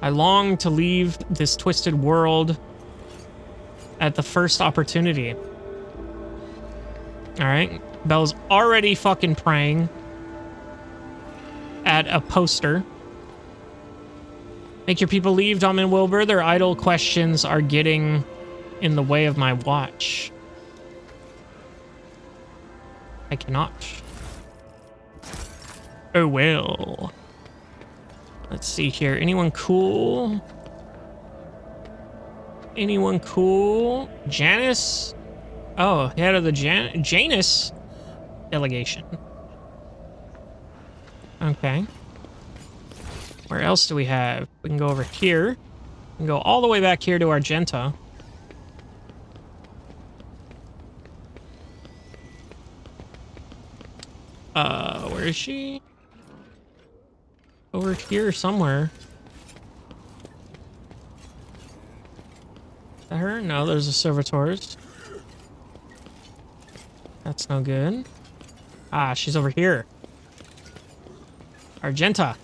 [SPEAKER 1] I long to leave this twisted world at the first opportunity. All right. Belle's already fucking praying at a poster. Make your people leave, Dom and Wilbur. Their idle questions are getting in the way of my watch. I cannot. Oh well. Let's see here. Anyone cool? Anyone cool? Janice? Oh, head of the Janus delegation. Okay. Where else do we have? We can go over here. We can go all the way back here to Argenta. Where is she? Over here somewhere. Is that her? No, there's the servitors. That's no good. Ah, she's over here. Argenta.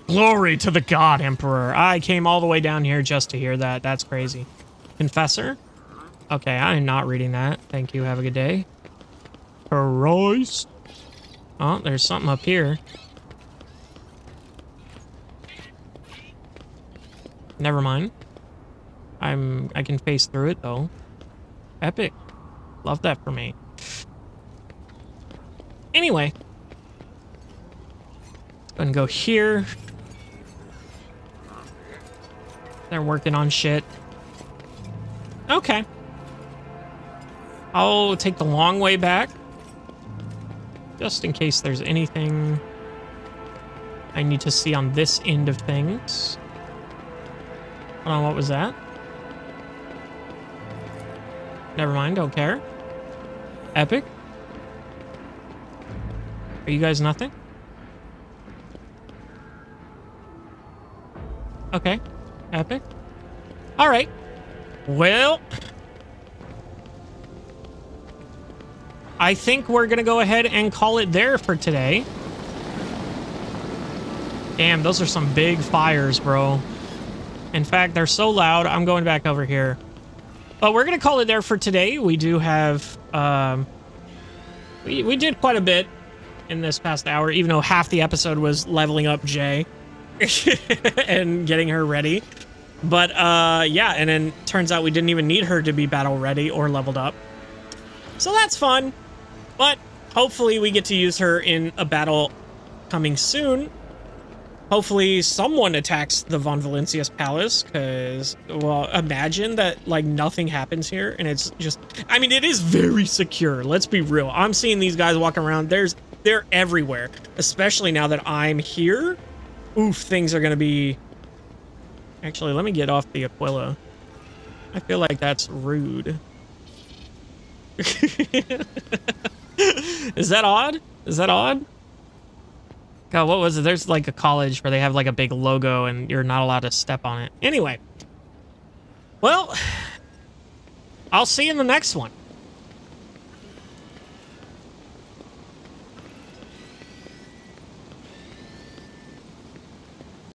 [SPEAKER 1] Glory to the God Emperor. I came all the way down here just to hear that. That's crazy. Confessor? Okay, I am not reading that. Thank you. Have a good day. Christ. Oh, there's something up here. Never mind. I can face through it though. Epic. Love that for me. Anyway. Let's go and go here. They're working on shit. Okay. I'll take the long way back. Just in case there's anything I need to see on this end of things. Hold on, what was that? Never mind, don't care. Epic. Are you guys nothing? Okay. Epic. All right. Well, I think we're going to go ahead and call it there for today. Damn, those are some big fires, bro. In fact, they're so loud, I'm going back over here. But we're going to call it there for today. We do have... we did quite a bit in this past hour, even though half the episode was leveling up Jay and getting her ready. But, yeah, and then turns out we didn't even need her to be battle ready or leveled up. So that's fun. But hopefully we get to use her in a battle coming soon. Hopefully someone attacks the Von Valencia's palace, because, well, imagine that, like, nothing happens here, and it's just... I mean, it is very secure, let's be real. I'm seeing these guys walking around. They're everywhere, especially now that I'm here. Oof, things are going to be... Actually, let me get off the Aquila. I feel like that's rude. Is that odd? Is that odd? God, what was it? There's like a college where they have like a big logo and you're not allowed to step on it. Anyway. Well, I'll see you in the next one.